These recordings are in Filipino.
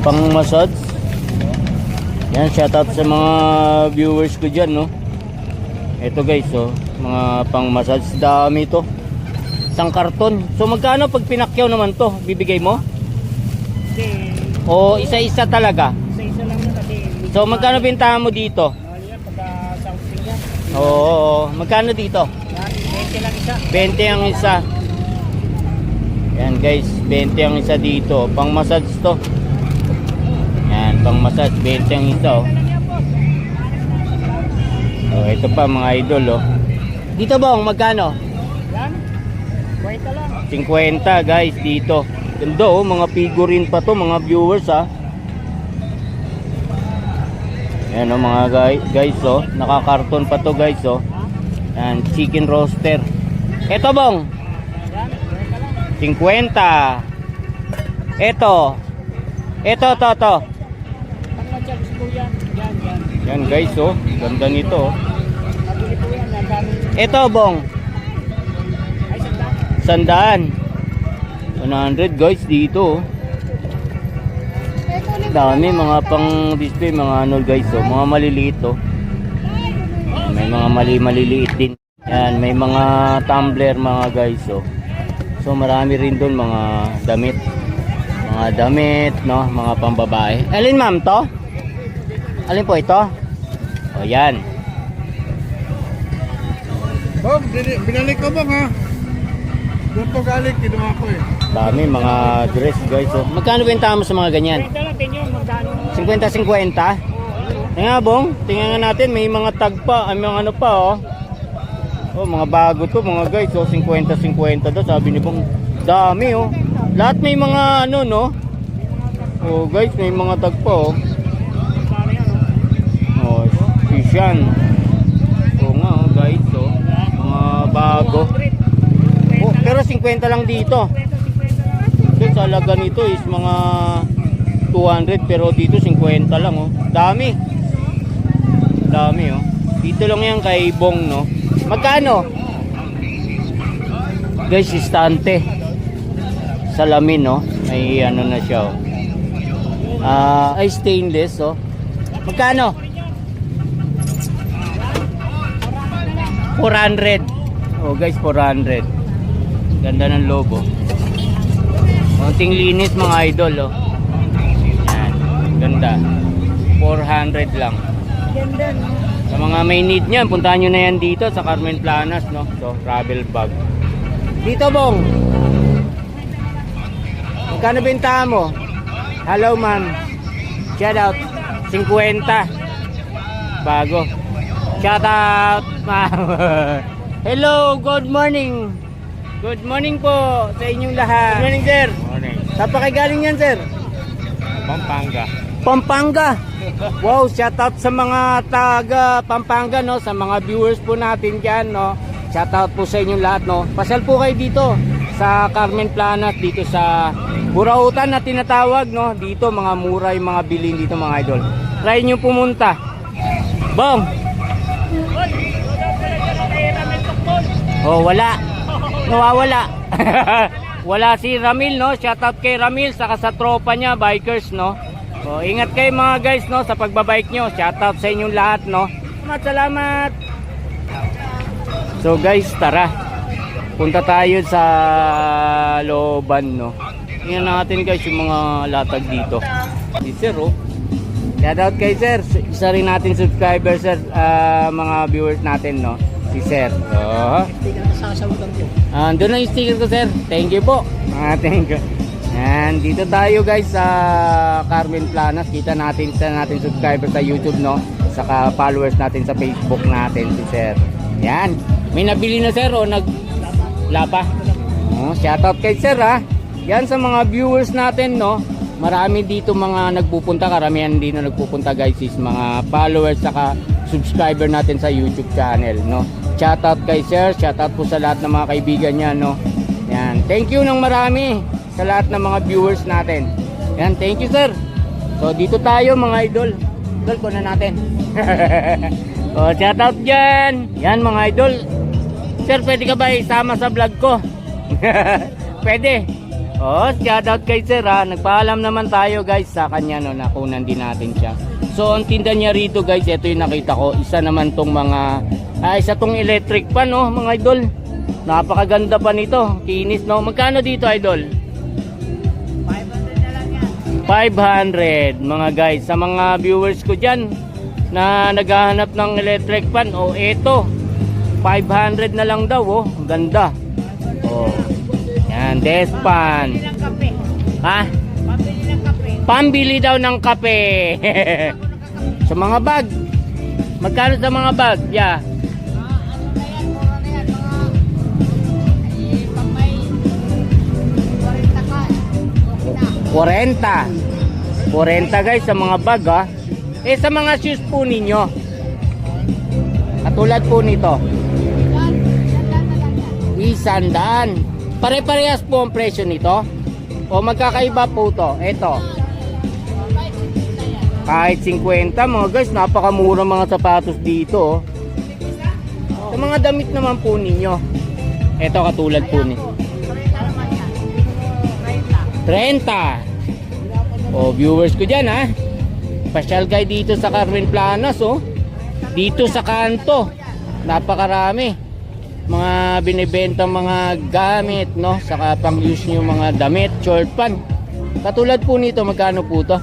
pang massage. Yan, shoutout sa mga viewers ko dyan, no. Ito guys, oh, mga pang massage, dami to. Isang karton. So magkano pag pinakyaw naman to? Bibigay mo? Okay. O isa-isa talaga? Isa-isa lang na kasi. So magkano bintahan mo dito? Yan, pagka-sounding yan. Oo, magkano dito? Yan, 20 lang isa. 20 ang isa. Yan guys, 20 ang isa dito. Pang massage to. Yan, pang massage, 20 ang isa, oh. Oh, ito pa mga idol, oh. Dito bang magkano? Yan, 20 lang. 50 guys dito. Ganda, oh, mga figurine pa to mga viewers, ha. Yan, oh, mga guys, oh. Nakakarton pa to guys, oh. Yan, chicken roaster. Ito bang? Yan, 20 lang. 50. Ito to. Pang-charge po yan. Yan. Yan guys, oh. Ganda nito, oh. Pabili po yan. Ang dami. Ito bong, Ay, sanda. sandaan. 100 guys dito, oh. Dami mga pang display, mga ano guys, oh. Mga maliliit, oh. May mga maliliit din. Yan, may mga tumbler mga guys, oh. So marami rin doon mga damit. Mga damit, no, mga pambabae. Alin ma'am to? Alin po ito? O yan. Bong, binalik ko bang ha? Doon po galing, kinuha ko eh. Dami mga dress guys, oh. Magkano benta mo sa mga ganyan? 20 lang din yun. Magkano? 50-50? Tingnan bong, tingnan nga natin, may mga tag pa, ay mga ano pa, oh. Oh, mga bago to mga guys, oh, 50-50 daw, sabi ni bong. Dami, oh. Lahat may mga ano, no? Oh guys, may mga tag pa, oh. Oh, Sishan. Oo nga, oh, guys, oh. Mga bago. Oh, pero 50 lang dito. Guys, halaga nito is mga 200, pero dito 50 lang, oh. Dami. Dami, oh. Dito lang yan kay Bong, no. Magkano? Guys, istante. Salamin, no. May ano na siya, oh. Ay stainless, oh. Magkano? 400. Oh guys, 400. Ganda ng logo. Konting linis mga idol, oh. Yan, ganda. 400 lang. Ganda, no? Sa mga may need niyan, puntahan nyo na yan dito sa Carmen Planas, no. So, travel bag. Dito bong, magkano benta mo? Hello ma'am. Shout out. 50. Bago. Shout out ma'am. Hello, good morning. Good morning po sa inyong lahat. Good morning sir. Morning. Saan pa kayo galing yan sir? Pampanga. Pampanga. Wow, shout out sa mga taga Pampanga, no, sa mga viewers po natin diyan, no. Shout out po sa inyong lahat, no. Pasyal po kayo dito sa Carmen Planas, dito sa Burautan na tinatawag, no. Dito mga mura yung mga bilhin dito mga idol. Try nyo pumunta. Bong. Oh, wala. Nawawala. Wala si Ramil, no. Shout out kay Ramil saka sa tropa niya, bikers, no. So, ingat kayo mga guys, no, sa pagbabike nyo. Shoutout sa inyong lahat, no. Salamat. So guys, tara. Punta tayo sa looban, no. Tingnan natin guys yung mga latag dito. Si Sir, oh. Shoutout kay Sir. Isa rin natin subscriber, Sir, mga viewers natin, no. Si Sir. So, andun na yung sticker ko, Sir. Thank you po. Thank you. And dito tayo guys sa Carmen Planas. Kita natin subscriber sa YouTube, no. Saka followers natin sa Facebook natin si Sir. Yan. May nabili na Sir, o naglapa. Oh, shoutout kay Sir, ha. Yan sa mga viewers natin, no. Marami dito mga nagpupunta, karamihan dito nagpupunta guys is mga followers saka subscriber natin sa YouTube channel, no. Shoutout kay Sir, shoutout po sa lahat ng mga kaibigan niya, no. Yan. Thank you ng marami sa lahat ng mga viewers natin. Yan, thank you Sir. So dito tayo mga idol. Idol ko na natin. So shout out dyan. Yan mga idol. Sir, pwede ka ba isama sa vlog ko? Pwede. Oh, shoutout kay Sir ha. Nagpaalam naman tayo guys sa kanya no, nakunan din natin siya. So ang tinda niya rito guys, ito yung nakita ko. Isa naman tong mga, isa tong electric pan no mga idol. Napakaganda pa nito. Kinis no. Magkano dito idol? 500 na lang yan. 500 mga guys. Sa mga viewers ko dyan na naghahanap ng electric pan, o eto 500 na lang daw oh. Ganda. Oh. Yan, despan. Pambili ng kape. Ha? Pambili ng kape. Pambili daw ng kape. Sa mga bag. Magkano sa mga bag? Yeah. Ano na yan, mura na yan. Pag may 40 ka, okay na. 40. 40 guys sa mga bag ha. Sa mga shoes po ninyo. Katulad po nito. Yan, sandaan na lang yan. 100. Pare-parehas po ang presyo nito. O magkakaiba po to. Ito. Kahit 50 mga guys, napakamura mga sapatos dito. Sa mga damit naman po ninyo. Ito katulad po ni 30. O viewers ko dyan ha. Pasyal kayo dito sa Carmen Planas oh. Dito sa kanto. Napakarami. Mga binibenta mga gamit no, saka pang use nyo mga damit, short pan. Katulad po nito, magkano po to?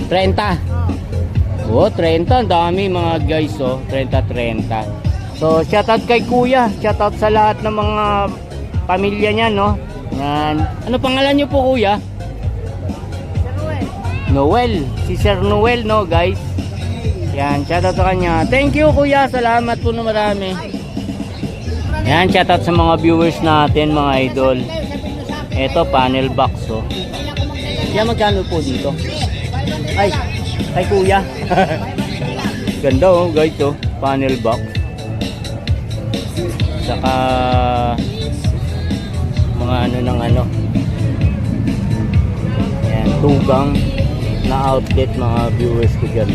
30. Oh, 30, ang dami mga guys oh, 30. So, shoutout kay Kuya, shoutout sa lahat ng mga pamilya niya no. Yan. Ano pangalan niyo po Kuya? Noel, si Sir Noel no guys. Yan, shoutout sa kanya. Thank you kuya, salamat po na marami. Yan, shoutout sa mga viewers natin mga idol. Ito, panel box oh. Yan, magkano po dito? Ay, kay kuya. Ganda oh guys oh, panel box. Saka mga ano ng ano. Yan, tugang na outlet mga viewers ko dyan.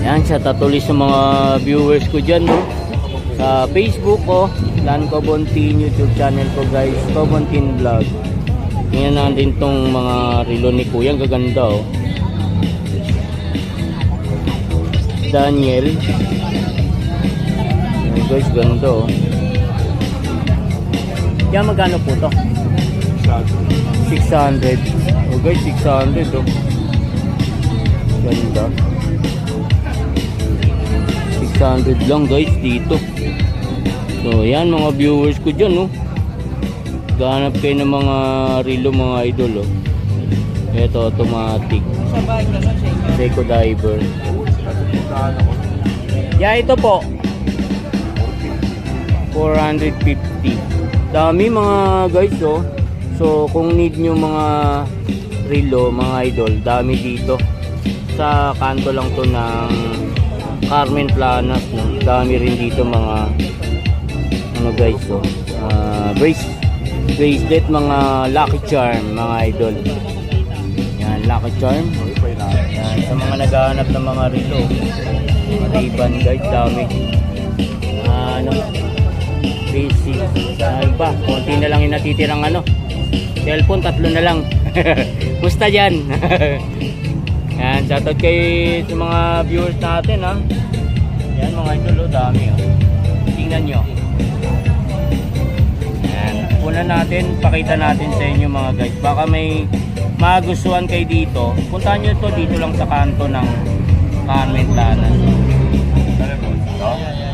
Yan, sa tatuloy sa mga viewers ko dyan no? Sa Facebook ko, Dan Cobontin YouTube channel ko guys, Cobontin Vlog. Tingnan natin tong mga relo ni Kuya, gaganda oh. Daniel. Yan guys, ganda oh. Yan, magkano po to? 600. Oh guys, 600 oh. Ganda. 600 lang guys dito. So yan mga viewers ko dyan no. Gahanap kayo ng mga relo mga idol oh. Ito automatic Seiko Diver. Yeah, ito po 450. Dami mga guys oh. So kung need nyo mga relo mga idol, dami dito. Sa kanto lang to ng Carmen Planas no? Dami rin dito mga ano guys oh, bracelet, mga Lucky Charm mga idol. Yan, Lucky Charm. Yan, sa mga naghahanap ng mga relo, mga Ray-Ban guys, dami. Ano, basic. Iba, konti na lang yung natitirang ano. Cellphone, 3 na lang. Pusta dyan. Yan, shoutout kay sa mga viewers natin ha. Yan mga idol, dami oh. Tingnan nyo. Yan, una natin, pakita natin sa inyo mga guys. Baka may magustuhan kayo dito. Puntahan nyo to dito lang sa kanto ng Carmen Planas.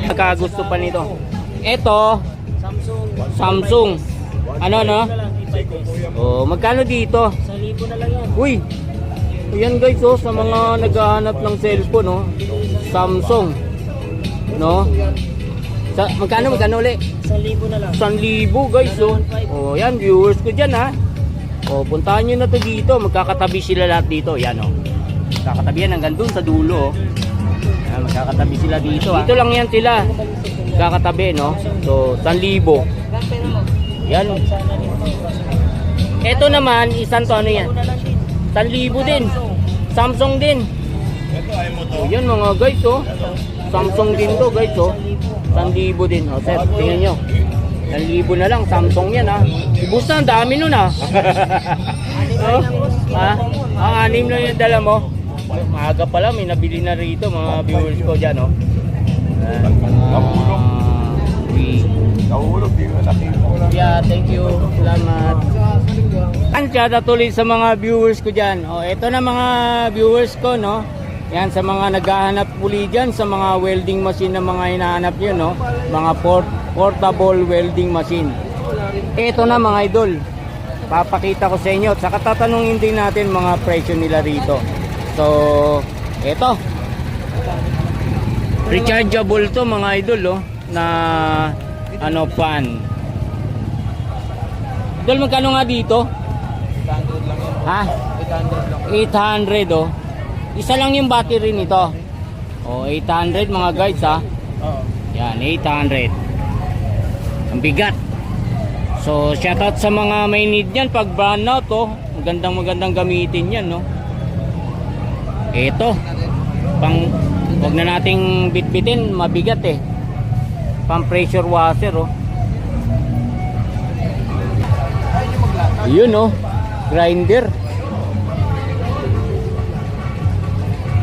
Nakagusto pa nito. Ito, Samsung. Ano no? Oh, magkano dito? 1,000 na lang yan. Uy, ayan guys oh, sa mga naghahanap ng cellphone no, Samsung no. Magkano ulit? 1,000 na lang. 1,000 guys oh. Oh, yan viewers ko dyan ha. Oh, puntahan nyo na to dito. Magkakatabi sila lahat dito. Yan oh. Magkakatabi yan hanggang dun sa dulo oh. Yan, magkakatabi sila dito ha. Dito lang yan sila. Magkakatabi no. So 1,000. Yan oh. Ito naman isang to ano yan? 1,000 din. Samsung din. Oh, yan mga guys oh. Samsung din to guys oh. 1,000 din. Oh, sir, tingnan nyo. 1,000 na lang, Samsung yan ha. Ubus na, ang dami nun ha. Oh, ha? Anim na yung dala mo. Maaga pala, may nabili na rito mga viewers ko dyan, oh. Yeah, thank you. Salamat. Shout out ulit sa mga viewers ko dyan. Oh, ito na mga viewers ko, no. Yan, sa mga naghahanap uli dyan, sa mga welding machine na mga hinahanap nyo, no. Mga portable welding machine. Ito na mga idol. Papakita ko sa inyo. Saka tatanungin din natin mga presyo nila rito. So, ito. Rechargeable to mga idol, oh. Na ano fan. Idol, magkano nga dito? 800 lang yan. Ha? 800 lang. 800 oh. Isa lang yung battery nito. Oh, 800 mga guys ha. Oo. Yan, 800. Ang bigat. So, shoutout sa mga may need yan pag brand out oh. Magandang gamitin yan no. Ito. Wag na nating bitbitin, mabigat eh. Pang pressure washer oh. Yun oh. Grinder.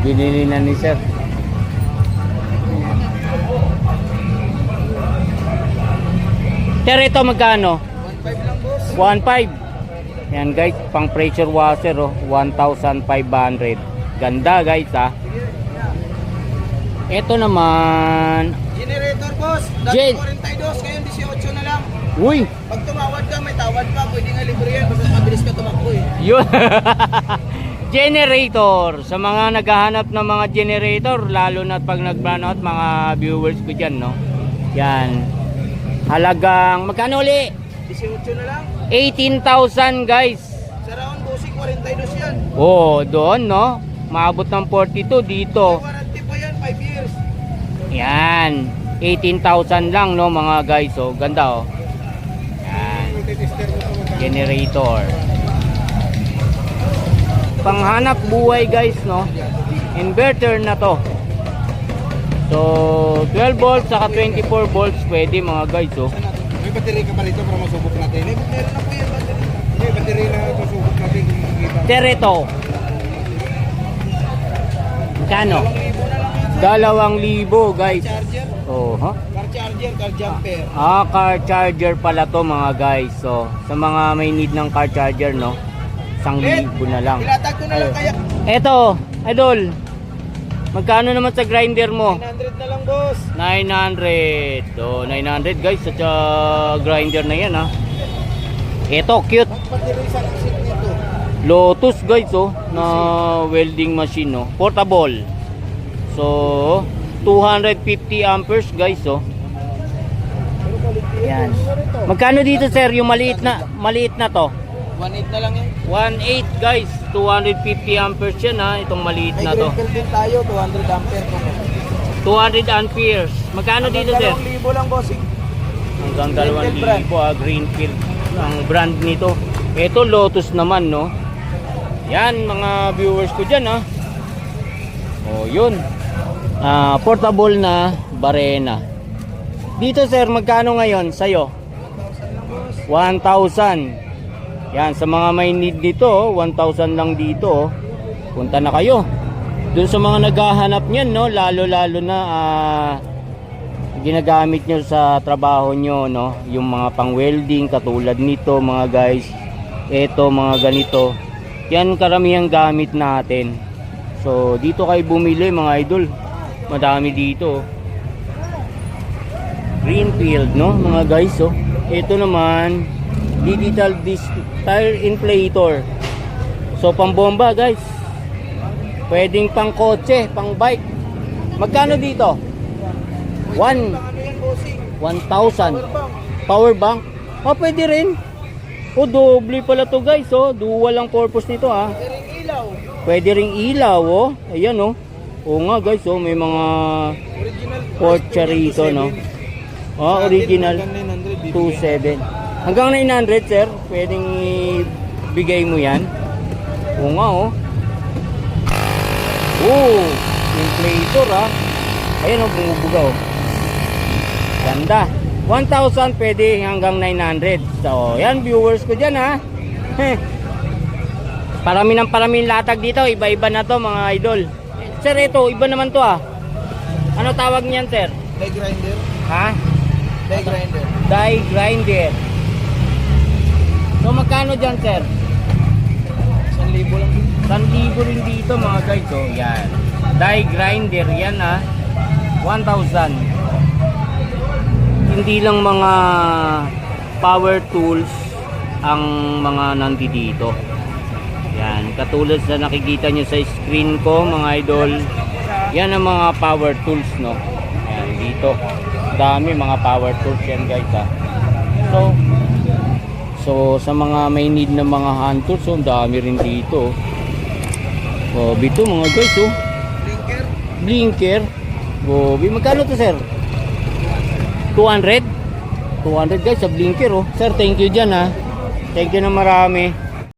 Binili na ni sir. Sir, ito magkano? 1.5 lang boss. 1.5. Yan guys, pang pressure washer oh, 1,500. Ganda guys ha. Ito naman. Generator boss. Gen- Dati 42, ngayon 18 na lang. Uy, Pag tumawad ka, may tawad pa. Pwede nga libre yan. Basta mabilis ka tumakbo eh. yun. Generator. Sa mga naghahanap ng mga generator, lalo na pag nag-brown out mga viewers ko dyan, no? Yan. Halagang, magkano uli? 18 na lang. 18,000 guys. Sa round bossing, 42 yan. Oh, doon, no? Maabot ng 42 dito. May warranty pa yan, 5 years. Yan. 18,000 lang, no, mga guys. Oh, ganda, oh. Yan. Multi-tester mo ito magkano. Generator. Panghanap buhay guys no. Inverter na to. So 12 volts saka 24 volts pwede mga guys oh. May battery ka pa rito para masubok natin. Meron na po yan battery. May battery na susubok natin kung makikita. Tereto. Kano? 2,000 guys. Charger. Oh, ha? Car charger, car jumper. Car charger pala to mga guys. So sa mga may need ng car charger no. 1,000 na lang. Ilatag ko na lang kaya. Eto, idol. Magkano naman sa grinder mo? 900 na lang boss. 900. So, 900 guys sa grinder na yan ha. Ito, cute. Battery sa seat nito. Lotus guys oh, na welding machine no. Portable. So, 250 amperes guys oh. Yan. Magkano dito sir yung maliit na to? 1.8 na lang yan. 1.8 guys, 250 amperes yan ha, itong maliit May na to. green din tayo, 200 ampere po. 200 amperes. Magkano dito sir? 2,000 lang bossing. Hanggang Greenfield 2,000 ah, Greenfield ang brand nito. Ito Lotus naman no. Yan mga viewers ko diyan ha. Oh, yun. Portable na barena. Dito sir, magkano ngayon sa'yo? 1,000. Yan, sa mga may need dito, 1,000 lang dito. Punta na kayo. Doon sa mga naghahanap niyan, no, lalo na ginagamit nyo sa trabaho nyo, no, yung mga pang-welding katulad nito, mga guys. Ito, mga ganito. Yan karamihang gamit natin. So, dito kayo bumili, mga idol. Madami dito. Greenfield, no, mga guys, oh. Ito naman digital tire inflator. So pambomba guys. Pwedeng pang kotse, pang bike. Magkano dito? 1,000. Power bank. Oh, pwede rin. Oh, doble pala to guys, oh. Dual ang purpose nito ah. Pwede ring ilaw, oh. Ayan oh. Oo nga guys, oh, may mga porcha rito, no. Oh, original 27. Hanggang 900 sir, pwedeng bigay mo yan. Oo nga oh. Oh, inflator ah. Ayan oh, bumubuga oh. Ganda. 1,000 pwede hanggang 900. So, yan viewers ko dyan ha. Parami ng parami latag dito. Iba-iba na to mga idol. Sir, ito, iba naman to ah. Ano tawag niyan, sir? Die grinder. Ha? Die grinder. Die grinder. So, magkano dyan, sir? 1,000 lang. 1,000 rin dito mga guys. So, yan. Die grinder, yan ha. 1,000. Hindi lang mga power tools ang mga nandito. Yan, katulad sa nakikita nyo sa screen ko mga idol. Yan ang mga power tools, no. Yan dito. Dami mga power tools yan guys ha. So sa mga may need na mga hand tools, so dami rin dito. Oh, bito mga guys oh. Blinker. Blinker. Gobi, magkano to sir? 200? 200 guys sa blinker oh. Sir, thank you dyan ha. Thank you na marami.